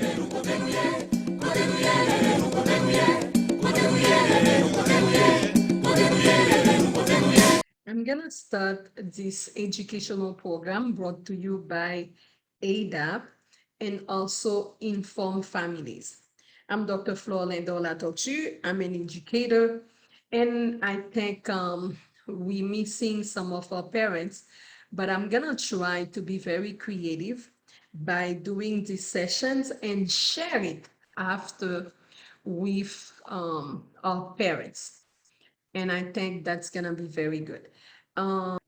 I'm going to start this educational program brought to you by Aedap and also Inform Families. I'm Dr. Lindor-Latortue. I'm an educator, and I think we're missing some of our parents, but I'm going to try to be very creative by doing these sessions and share it after with our parents. And I think that's going to be very good.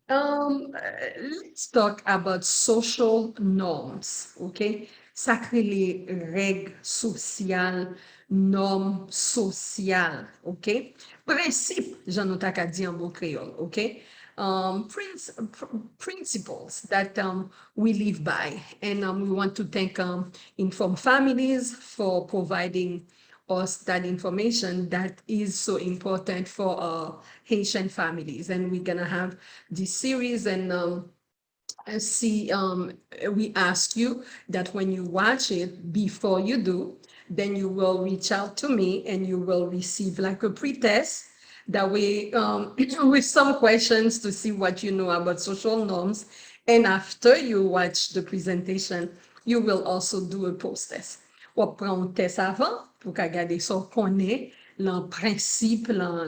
Let's talk about social norms, OK? Sacré les règles sociales, normes sociales, OK? Principes, j'en ai qu'à dire en bon créole, OK? Principles that we live by. And we want to thank Inform Families for providing us that information that is so important for Haitian families. And we're going to have this series and we ask you that when you watch it, before you do, then you will reach out to me and you will receive like a pre-test that way with some questions to see what you know about social norms. And after you watch the presentation, you will also do a post-test. Ou prend un test avant pour regarder ça connaît le principe, la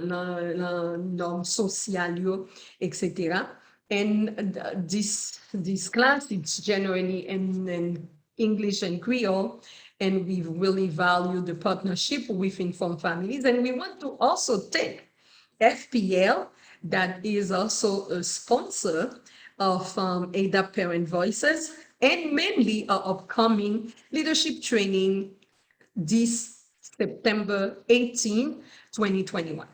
norme sociale, etc. And this class, it's generally in English and Creole, and we really value the partnership with Informed Families. And we want to also thank FPL, that is also a sponsor of Aedap Parent Voices, and mainly our upcoming leadership training this September 18, 2021.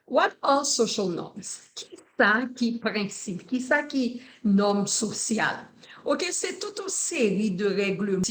What are social norms? Qui ça qui principe? Qui ça qui norme sociale? OK, c'est toute une série de règlements,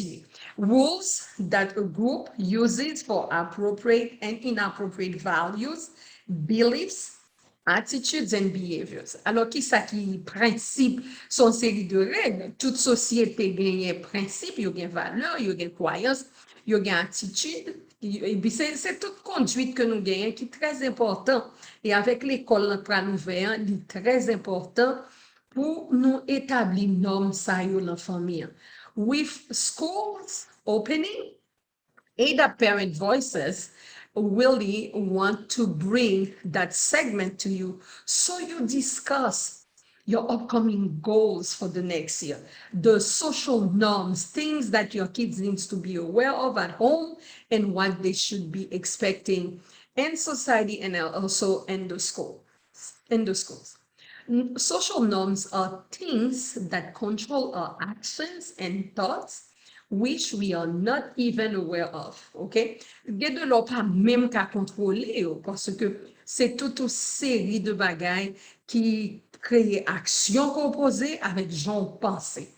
rules that a group uses for appropriate and inappropriate values, beliefs, attitudes and behaviors. Alors, qui ça qui principe son série de règles? Toute société gagne principe, il y a valeur, il y a croyance, il y a attitude. Et puis c'est toute conduite que nous gagnons qui est très important. Et avec l'école ouverte, il est très important pour nous établir normes ça dans la famille. With schools opening, Aedap Parent Voices really want to bring that segment to you so you discuss your upcoming goals for the next year, the social norms, things that your kids needs to be aware of at home and what they should be expecting in society and also in the schools. Social norms are things that control our actions and thoughts which we are not even aware of, OK? Gen de l'on pas même qu'à contrôler parce que c'est toute une série de bagailles qui créent action composée avec gens pensée,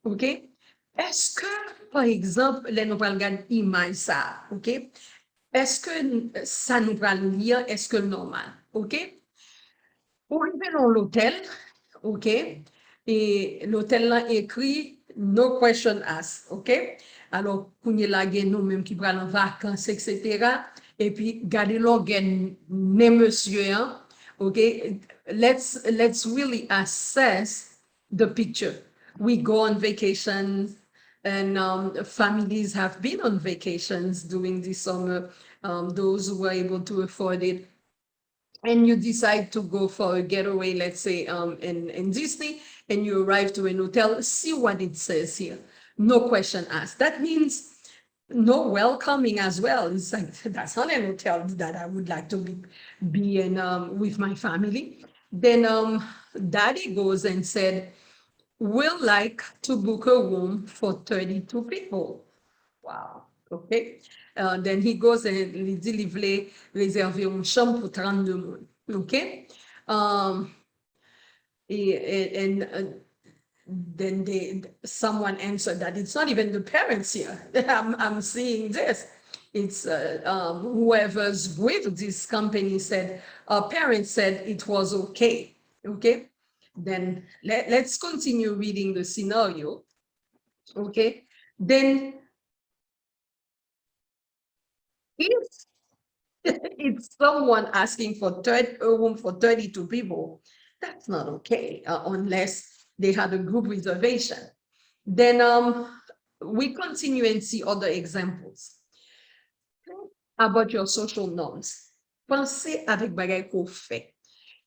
OK? Est-ce que, par exemple, les nous regarder image ça, OK? Est-ce que ça nous va lire, est-ce que normal, OK? Pour arriver dans l'hôtel, OK? Et l'hôtel là écrit no question asked, OK? Alors, pour nous la nous-mêmes qui prenons en vacances, etc. Et puis, gardez l'organe, né monsieur, hein? OK? Let's really assess the picture. We go on vacations, and families have been on vacations during the summer, those who were able to afford it. And you decide to go for a getaway, let's say in Disney, and you arrive to an hotel, see what it says here. No question asked. That means no welcoming as well. It's like, that's not an hotel that I would like to be in with my family. Then daddy goes and said, we'll like to book a room for 32 people. Wow. OK. Then he goes and il dit, il voulait réserver une chambre pour 32 monde. OK. And then someone answered that it's not even the parents here. I'm seeing this. It's whoever's with this company said, parents said it was okay. Okay. Then let's continue reading the scenario. Okay. Then If it's someone asking for a room for 32 people, that's not okay, unless they had a group reservation. Then we continue and see other examples. About your social norms. Pensez avec bagay qu'on fait.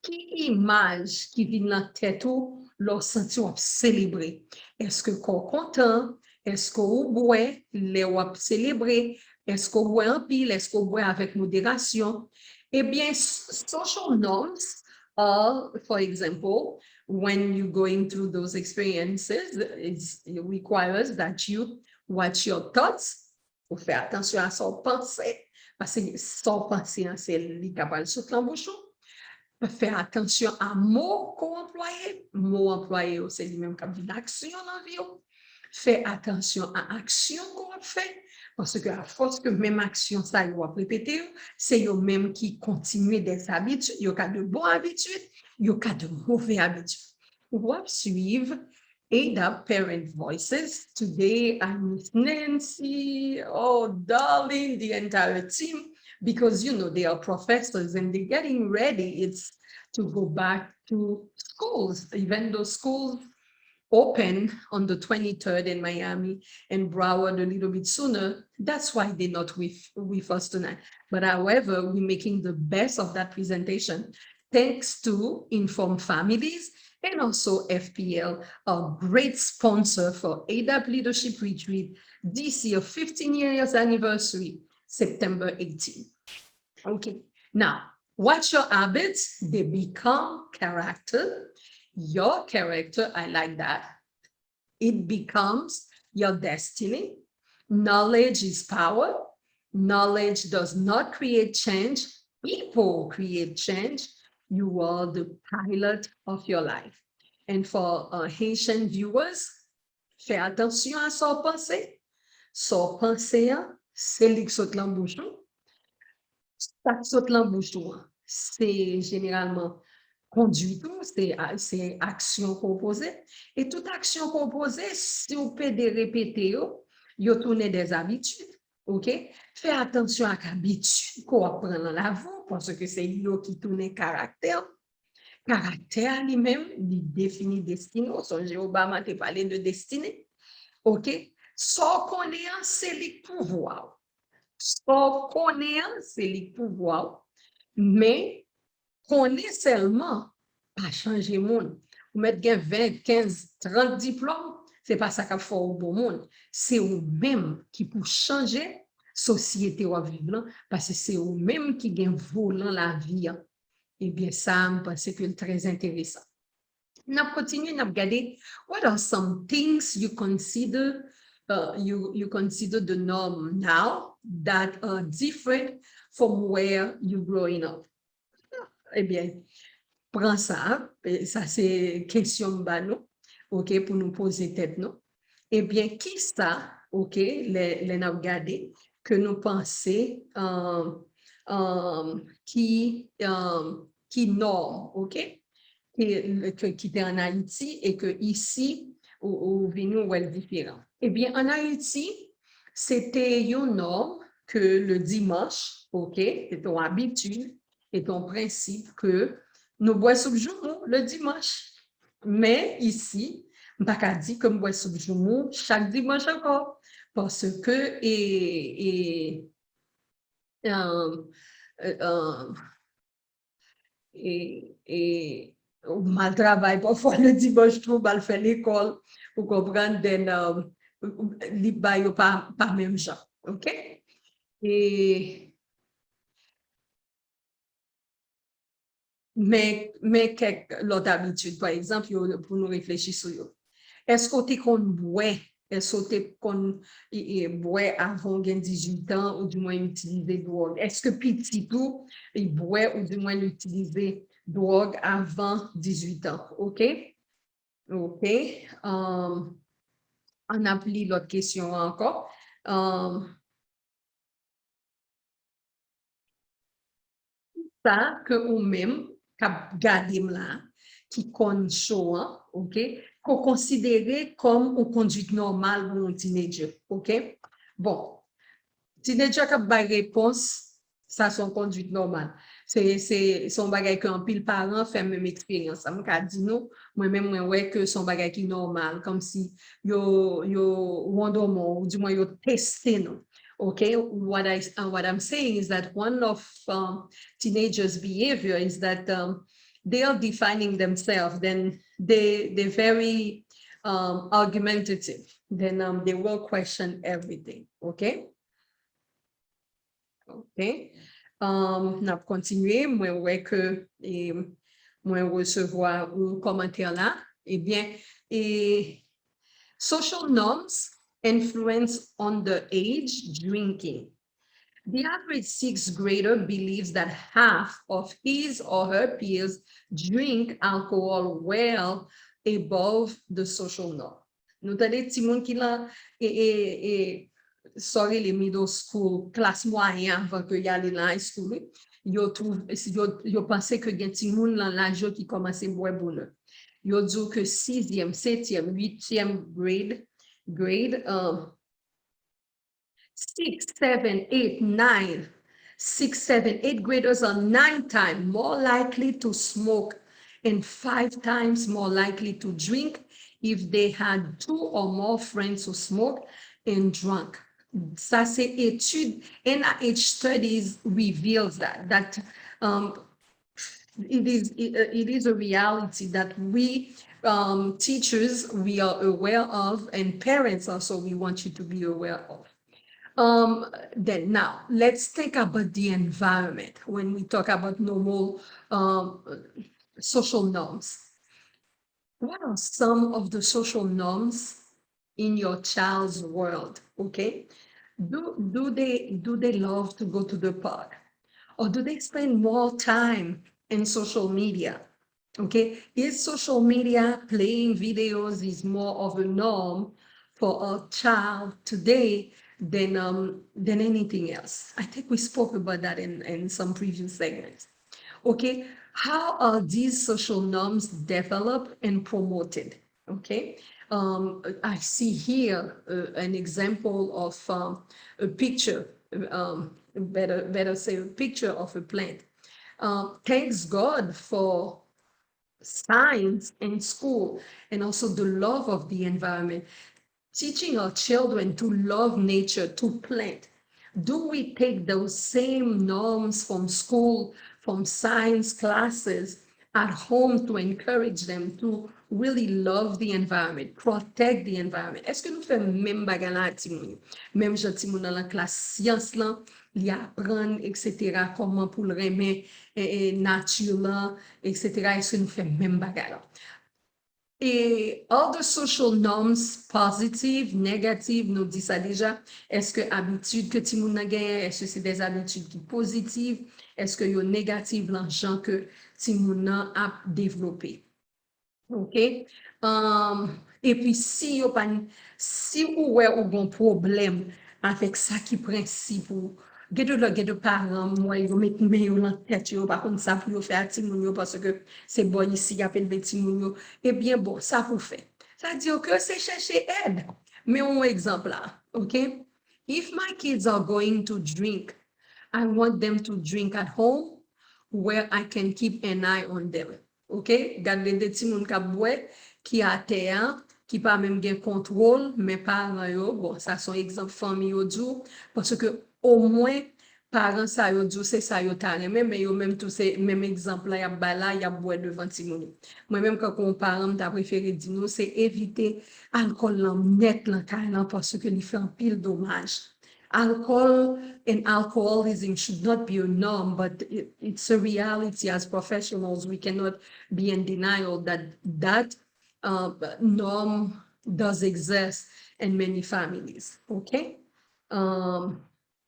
Qui image qui vient dans la tête ou leur senti ou célébrer? Est-ce que qu'on content? Est-ce qu'on boit les ou célébrer? Est-ce qu'on boit en pile? Est-ce qu'on boit avec modération? Eh bien, social norms are, for example, when you're going through those experiences, it requires that you watch your thoughts. Faut faire attention à son pensée, parce que son pensée, c'est lui capable de sauter en bouchon. Faire attention à mots qu'on emploie. Mots employés, c'est lui-même qui a dit l'action dans la vie. Faire attention à l'action qu'on fait. Parce que à force que même action, ça, il va répéter, c'est eux-mêmes qui continuent des habitudes. Il y a de bonnes habitudes, il y a de mauvaises habitudes. On va suivre Aedap Parent Voices. Today, I'm with Nancy, oh, darling, the entire team, because, you know, they are professors and they're getting ready. It's to go back to schools, even though schools open on the 23rd in Miami and Broward a little bit sooner. That's why they're not with us tonight. But however, we're making the best of that presentation thanks to Informed Families and also FPL, a great sponsor for Aedap Leadership Retreat this year, 15 years anniversary, September 18. Okay, now, what's your habits? They become character. Your character, I like that. It becomes your destiny. Knowledge is power. Knowledge does not create change. People create change. You are the pilot of your life. And for Haitian viewers, fais attention à son pensée. Son pensée, c'est lui qui saute l'embouchon. Ça qui saute l'embouchon, c'est généralement conduite, c'est action composée. Et toute action composée, si vous pouvez répéter, vous tournez des habitudes. OK? Fais attention à l'habitude qu'on apprend dans la vie, parce que c'est lui qui tourne caractère. Caractère lui-même, il définit destinée. Songez, Obama t'a parlé de destinée. OK? Sans connaître, c'est le pouvoir. Sans connaître, c'est le pouvoir. Mais connaître seulement, pas changer le monde. Vous mettez 20, 15, 30 diplômes, ce n'est pas ça qui fait au bon monde. C'est vous-même qui peut changer la société où vous vivez, parce que c'est vous-même qui gagne volant la vie. Eh bien, ça, je pense que c'est très intéressant. Nous continuons à regarder what are some things you consider you consider the norm now that are different from where you're growing up. Eh bien, prends ça, ça c'est question nous, OK, pour nous poser tête nous. Eh bien, qui ça, OK, les nous regarder que nous penser qui norme, OK? Qui était en Haïti et que ici, où nous est différent. Eh bien, en Haïti, c'était une norme que le dimanche, OK, c'est ton habitude et ton principe que nous boissons le dimanche. Mais ici, je ne peux pas dire que nous boissons chaque dimanche encore, parce que et mal travail parfois le dimanche trop mal fait l'école pour comprendre les bails pas même genre, OK? Et mais l'autre habitude, par exemple, pour nous réfléchir sur eux. Est-ce que tu qu'on boit? Est-ce que tu qu'on boit avant 18 ans ou du moins utiliser drogue? Est-ce que petit tout, il boit ou du moins utiliser drogue avant 18 ans? OK? OK. On a pris l'autre question encore. Ça que ou même gardé là qui compte chaud, OK, qu'on considérer comme une conduite normale pour un teenager, OK? Bon, Teenager qui a réponse, ça son conduite normale. C'est son bagay que en pile parent fait même expérience. Ça m'a dit non, moi-même moi ouais que son bagay qui normal comme si yo wonderment ou du moins yo testé non. Okay, what I'm saying is that one of teenagers' behavior is that they are defining themselves. Then they're very argumentative. Then they will question everything. Okay. OK. N'a continué, moi, ouais que, moi, recevoir un commentaire là. Eh bien, et social norms influence underage drinking. The average sixth grader believes that half of his or her peers drink alcohol well above the social norm. Nous avons des petits gens qui là, et sorry, les middle school, classe moyenne avant que y aller dans high school, yo pensé que gen ti moun lan l'âge qui commence boire bonheur. Yo dit que 6e, 7e, 8e grade, 6, 7, 8, 9, 6, 7, 8 graders are 9 times more likely to smoke and 5 times more likely to drink if they had 2 or more friends who smoke and drank. Ça, c'est étude. NIH studies reveals that it is a reality that we teachers we are aware of, and parents also we want you to be aware of. Then now let's think about the environment when we talk about normal social norms. What are some of the social norms in your child's world? Okay, do they love to go to the park, or do they spend more time in social media? Okay, is social media playing videos is more of a norm for a child today than anything else? I think we spoke about that in some previous segments. Okay, how are these social norms developed and promoted? Okay, I see here an example of a picture, better say a picture of a plant. Thanks God for science in school and also the love of the environment. Teaching our children to love nature, to plant. Do we take those same norms from school, from science classes at home to encourage them to really love the environment, protect the environment? Est-ce que nous faisons même bagay la ti moun? Même jan ti moun dans la classe science là, li apprend, etc., comment pour le remet nature là, etc. Est-ce que nous faisons même bagay là? Et all the social norms, positive, negative, nous dit ça déjà. Est-ce que habitude que ti moun nan gen, est-ce que c'est des habitudes qui positives? Est-ce que yo négative l'argent que ti moun nan a développé? OK? Et puis si ou ouais ou bon problème avec ça qui principe ou gen de parents moi yo met men yo dans tête yo par contre ça pour yo faire ti moun yo parce que c'est bon ici y a peine petit moun yo eh bien bon ça pour faire ça dit que c'est chercher aide mais un exemple là OK, if my kids are going to drink I want them to drink at home where I can keep an eye on them. OK? Gade de ti moun ka bwe, ki a terre, qui pas même gen contrôle, mais parents yo, bon, ça son exemple famille yo djou, parce que au moins parents ça yo djou, c'est ça yo ta reme, mais yo même tout c'est même exemple là y a bala, y a bwe devant ti moun. Moi même quand on parent t'a préféré dire nous c'est éviter alcool là net là parce que il fait un pile dommage. Alcohol and alcoholism should not be a norm, but it's a reality. As professionals, we cannot be in denial that that norm does exist in many families. Okay?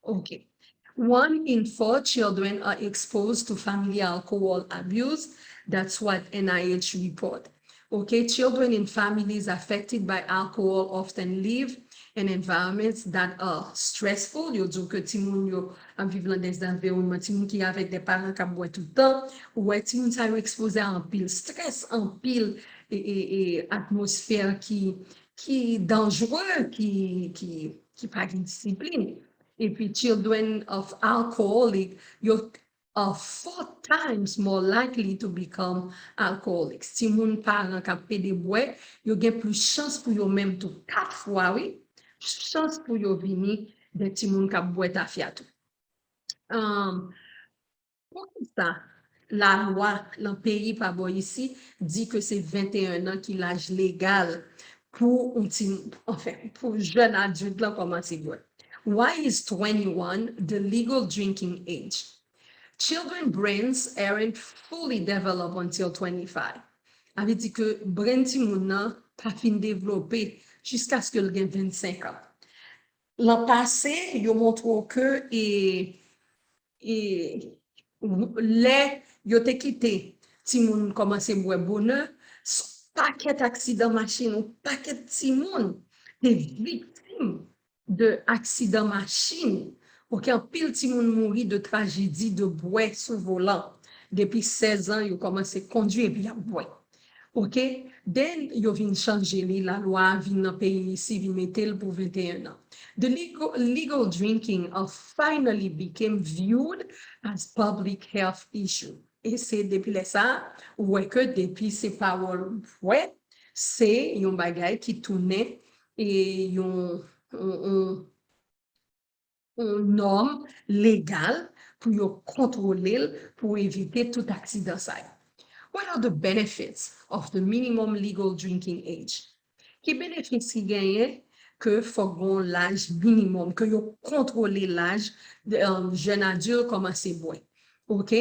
Okay. 1 in 4 children are exposed to family alcohol abuse. That's what NIH report. Okay, children in families affected by alcohol often live in environments that are stressful. Yo djou ke ti moun yo an viv lan des environnements, ti moun ki avek des parents qui boit tout le temps, ou ti moun sa yo expose à un pile stress, un pile atmosphère qui dangereux, qui pas de discipline. et puis children of alcoholic, you are 4 times more likely to become alcoholics. Si moun parent kap pede bwe, yo gen plus chance pour yo même tout 4 fois, oui, chance pour yo vini de ti moun kap bwe ta fiatou. Pour ça, la loi, dans le pays par ici, dit que c'est 21 ans qui est l'âge légal pour pour jeune adulte là commencer boire. Why is 21 the legal drinking age? Children brains aren't fully developed until 25. Avait dit que brain ti moun nan pas fin développé jusqu'à ce que le gain 25 ans. L'an passé, yo montre que et les yo te quitté ti moun commencé boire bonheur paquet accident machine ou paquet ti moun des victimes de accident machine OK en pile ti moun mouri de tragédie de boire sous volant depuis 16 ans yo commencé conduire et puis a boire OK then yo vinn changer la loi vinn dans pays ici vinn mettel pour 21 ans. The legal drinking finally became viewed as public health issue. Et c'est depuis ça, ouais que depuis ces paroles, ouais, c'est un bagay qui tournait et une norme légale pour contrôler, pour éviter tout accident. What are the benefits of the minimum legal drinking age? Qui bénéficie qui gagne que faut l'âge minimum, que yo contrôler l'âge de jeune adulte commencer boire. OK?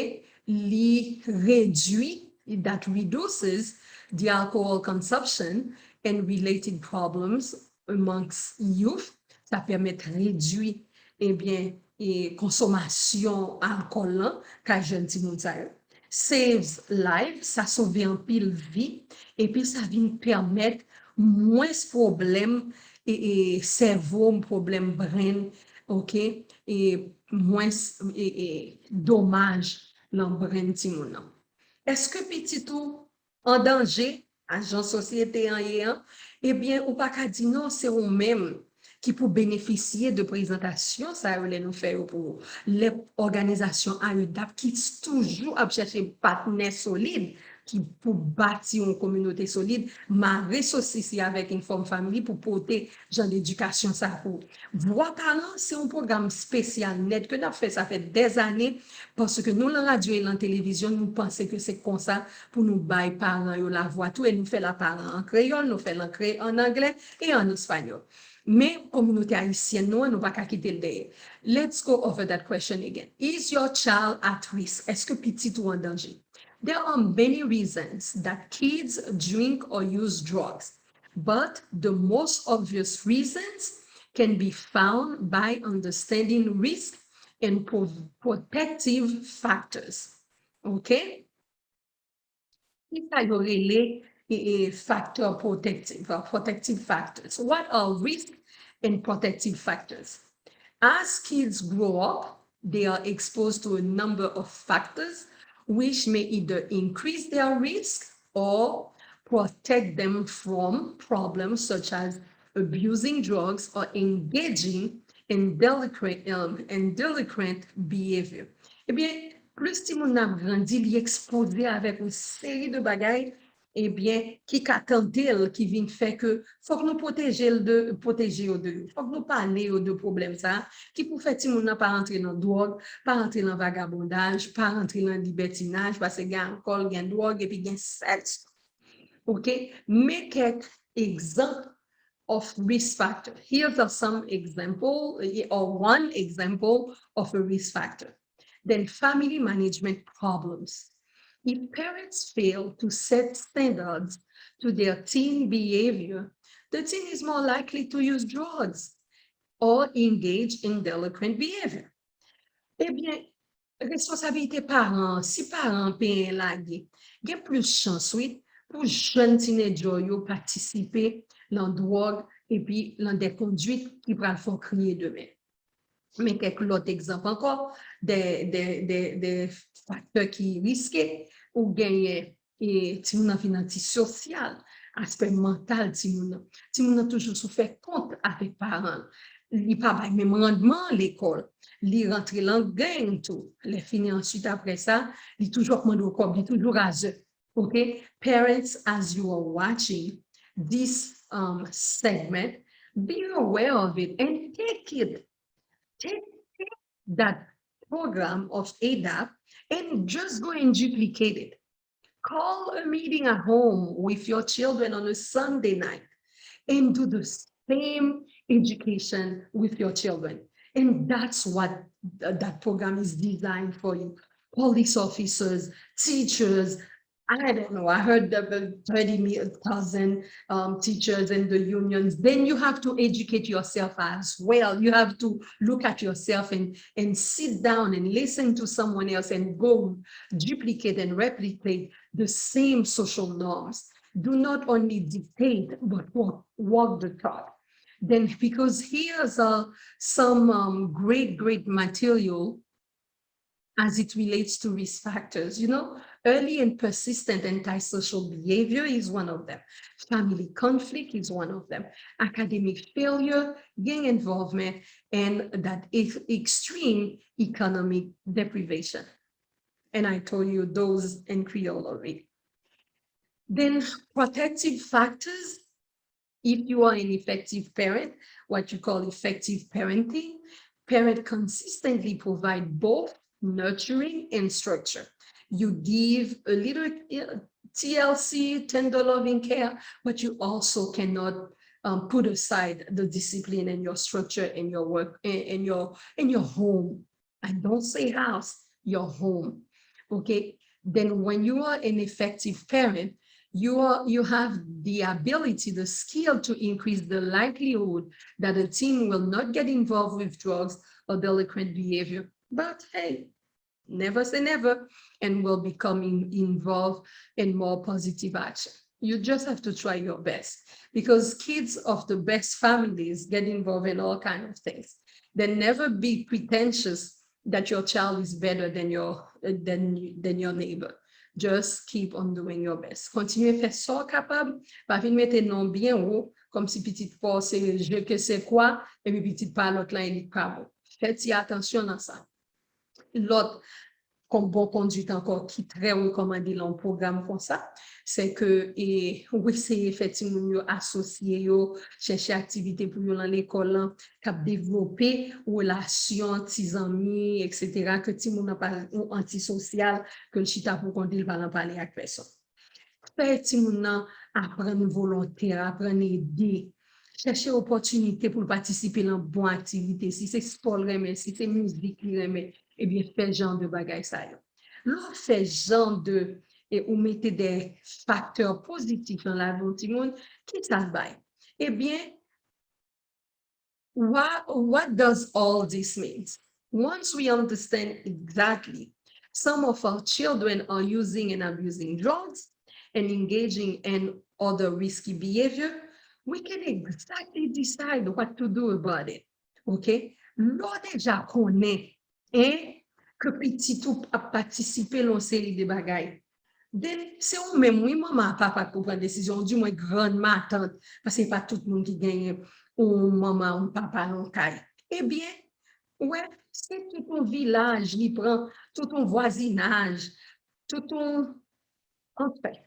Li réduit, that reduces the alcohol consumption and related problems amongst youth. Ça permet de réduire et consommation alcool ka jeune ti moun sa yo. Saves life, ça sauve un pile vie et puis ça vient permettre moins problème et cerveau, problème brain, OK, et moins dommage dans brain ti moun nan. Est-ce que petit tout en danger agent société en yéan? Eh bien, ou pas ka di non, c'est ou même qui pour bénéficier de présentation, ça nous fait pour les organisations Aedap qui toujours à chercher partenaires solides qui pour bâtir une communauté solide, marrer ceci avec une forme famille pour porter genre d'éducation ça pour voix parlant, c'est un programme spécial net que nous fait ça fait des années parce que nous la radio et la télévision nous pensons que c'est comme ça pour nous bailler parents la voix tout et nous fait la parole en créole, nous fait en anglais et en espagnol. Mais communauté haïtienne, nous pas quitter le derrière. Let's go over that question again. Is your child at risk? Est-ce que petit ou en danger? There are many reasons that kids drink or use drugs, but the most obvious reasons can be found by understanding risk and protective factors. Okay? Il y a factor protective factors. What are risk and protective factors? As kids grow up, they are exposed to a number of factors which may either increase their risk or protect them from problems such as abusing drugs or engaging in delinquent behavior. Eh bien, plus ti moun ap grandi, li exposé avec une série de bagailles, eh bien, qui qu'attendel, qui vient faire que faut que nous protéger de, faut que nous parler de problèmes ça, qui pour faire ti moun nan pas rentrer dans drogue, pas rentrer dans vagabondage, pas rentrer dans libertinage, parce que gain alcool, gain drogue, et puis gain sexe. OK? Mais quelques exemples of risk factor. Here are some example, or one example of a risk factor. Then family management problems. If parents fail to set standards to their teen behavior, the teen is more likely to use drugs or engage in delinquent behavior. Eh bien, responsabilité parents, si parents paient la il y a plus chance, oui, pour jeunes teenagers yo participer dans drogue et puis dans des conduites qui peuvent faire crier demain. Mais quelques autres exemples encore, des facteurs qui risquent ou gagner et finances sociales, aspect mental, ti moun toujours souffert compte avec parents. li pa bay même rendement l'école, li rentre dans gang tout, les fini ensuite après ça, li toujours mande au corps, li toujours rageux. Okay, parents, as you are watching this segment, be aware of it and take that program of Aedap and just go and duplicate it. Call a meeting at home with your children on a Sunday night and do the same education with your children. And that's what that program is designed for you. Police officers, teachers, I don't know, I heard about 30,000 teachers in the unions. Then you have to educate yourself as well. You have to look at yourself and sit down and listen to someone else and go duplicate and replicate the same social norms. Do not only dictate, but walk the talk. Then, because here's some great material as it relates to risk factors. You know, early and persistent antisocial behavior is one of them. Family conflict is one of them. Academic failure, gang involvement, and that extreme economic deprivation. And I told you those in Creole already. Then protective factors, if you are an effective parent, what you call effective parenting, parent consistently provide both nurturing and structure. You give a little TLC, tender loving care, but you also cannot put aside the discipline and your structure in your work, in your home. I don't say house, your home. Okay. Then when you are an effective parent, you have the ability, the skill to increase the likelihood that a teen will not get involved with drugs or delinquent behavior. But hey, never say never, and will become involved in more positive action. You just have to try your best, because kids of the best families get involved in all kinds of things. Then never be pretentious that your child is better than your neighbor. Just keep on doing your best. Continuez à faire ça capable, pas venir mettre non bien haut, comme si petite force, c'est je que c'est quoi, et puis petite pas l'autre là, il est pas bon. Faites attention à ça. L'autre, comme bon conduite encore, qui très recommandé dans le programme comme ça, c'est que, et oui, c'est effectivement associé, chercher activité pour dans l'école, cap développer relation, petits amis, etc., que ti moun n'a pas antisocial, que le chita pour qu'on dise pas parler avec personne. Fait ti moun nan apprendre volontaire, apprendre aider, chercher opportunité pour participer dans bonne activité, si c'est sport, si c'est musique, eh bien, fait genre de bagaille ça. L'autre fait genre de, et ou mettez des facteurs positifs dans la vie du monde, qui ça va? Eh bien, what does all this mean? Once we understand exactly, some of our children are using and abusing drugs and engaging in other risky behavior, we can exactly decide what to do about it. Okay? L'autre déjà connaît, hein, que petit tout a participé dans une série de bagailles. C'est ou même, oui, maman, papa, pour prendre décision, du moins grande ma tante, parce que c'est pas tout le monde qui gagne ou maman ou papa dans le cas. Eh bien, ouais, c'est tout ton village, il prend tout ton voisinage, tout ton, en fait,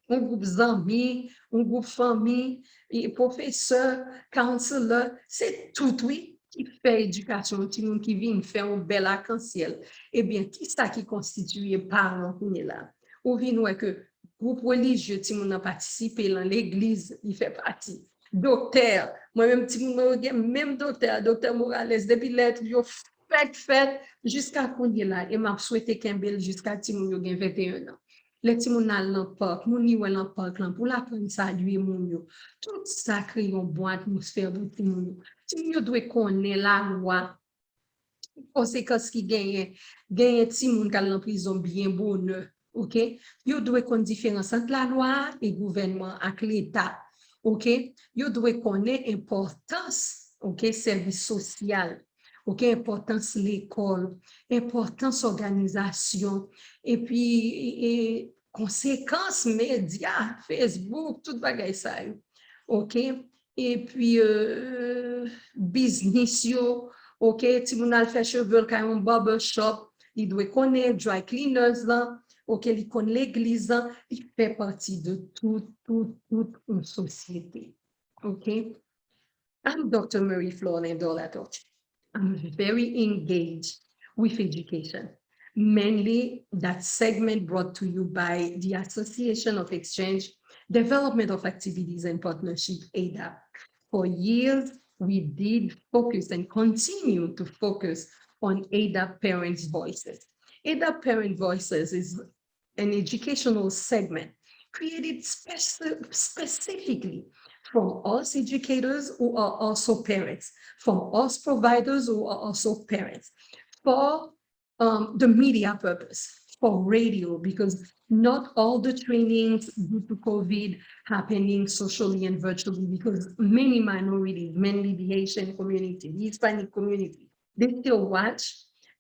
un groupe d'amis, un groupe famille, et professeur, counselor, c'est tout, oui, qui fait éducation, qui vient faire un bel arc-en-ciel. Eh bien, qui ça qui constitue parents qu'on est là? Ou vient que groupe religieux, qui a participé dans l'église, il fait partie. Docteur, moi-même, même docteur Morales, depuis l'être, je fait, jusqu'à qu'on est là, et m'a souhaité qu'un bel jusqu'à Timon, il 21 ans. Les petits moun nan l'emporte, moun li wè l'emporte lan, pou la prenne saluer moun yo. Tout ça crée une bonne atmosphère pour tout moun yo. Ti moun yo dwe konnen la loi, conséquence qui gagne ti moun kal en prison bien bonheur, ok? Yo dwe kon différence entre la loi et gouvernement ak l'État, ok? Yo dwe konnen importance, ok, service social. Ok, importance l'école, importance organisation, et puis conséquences médias, Facebook, tout bagaille ça. Ok, et puis business yo, ok, ti moun al fè cheveux ka yon barbershop, il doit connaître dry cleaners là, ok, il connaît l'église là, il fait partie de toute une société, ok. I'm Dr. Marie Flor Lindor-Latortue. I'm very engaged with education, mainly that segment brought to you by the Association of Exchange, Development of Activities and Partnership, Aedap. For years, we did focus and continue to focus on Aedap Parents' Voices. Aedap Parent Voices is an educational segment created specifically from us educators who are also parents, from us providers who are also parents, for the media purpose, for radio, because not all the trainings due to COVID happening socially and virtually, because many minorities, mainly the Asian community, the Hispanic community, they still watch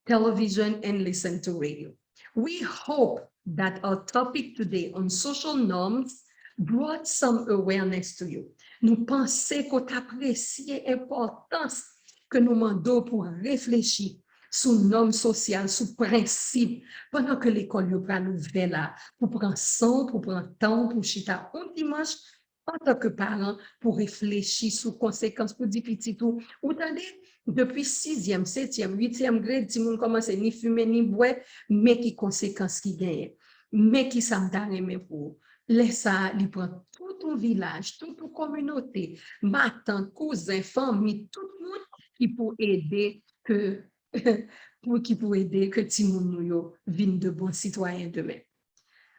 television and listen to radio. We hope that our topic today on social norms brought some awareness to you. Nous pensons qu'on apprécie l'importance que nous demandons pour réfléchir sous normes sociales, sous principes, pendant que l'école est nouvelle là, pour prendre son, pour prendre temps, pour chita un dimanche, en tant que parent, pour réfléchir sous conséquences pour des petits tout. Ou attendez, depuis 6e, 7e, 8e grade, si vous commencez ni fumer ni boire, mais qui conséquences qui gagnent, mais qui s'entendent pour. Laisse ça, il prend tout ton village, toute ton communauté, ma tante, cousin, famille, tout le monde qui peut aider que qui peut aider que Timoun yo vienne de bons citoyens demain.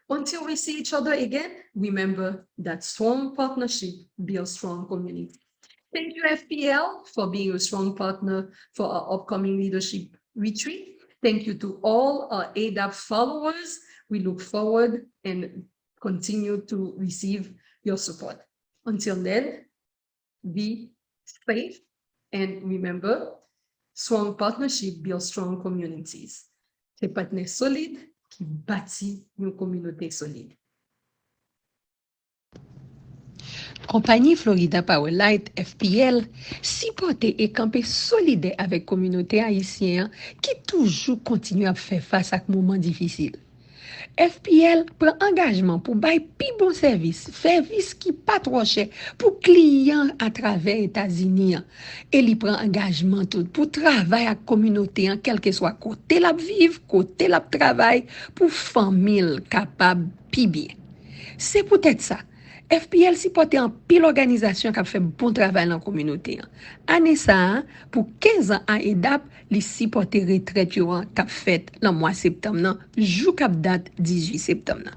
Until we see each other again, remember that strong partnership builds strong community. Thank you, FPL, for being a strong partner for our upcoming leadership retreat. Thank you to all our Aedap followers. We look forward and continue to receive your support. Until then, be safe and remember, strong partnership builds strong communities. C'est partenaires solides qui bâtit une communauté solide. Compagnie Florida Powerlight FPL supporter et camper solide avec communauté haïtienne qui toujours continue à faire face à moments difficiles. FPL prend engagement pour bailler plus bon service qui pas trop cher pour clients à travers États-Unis et il prend engagement tout pour travailler avec communauté en quel que soit côté la vivre, côté la travail pour famille capable plus bien. C'est peut-être ça. FPL supporte en pile organisation qui a fait bon travail dans la communauté. Année ça, pour 15 ans à Aedap, les supporte retraite qui a fait le mois de septembre, jour cap date 18 septembre.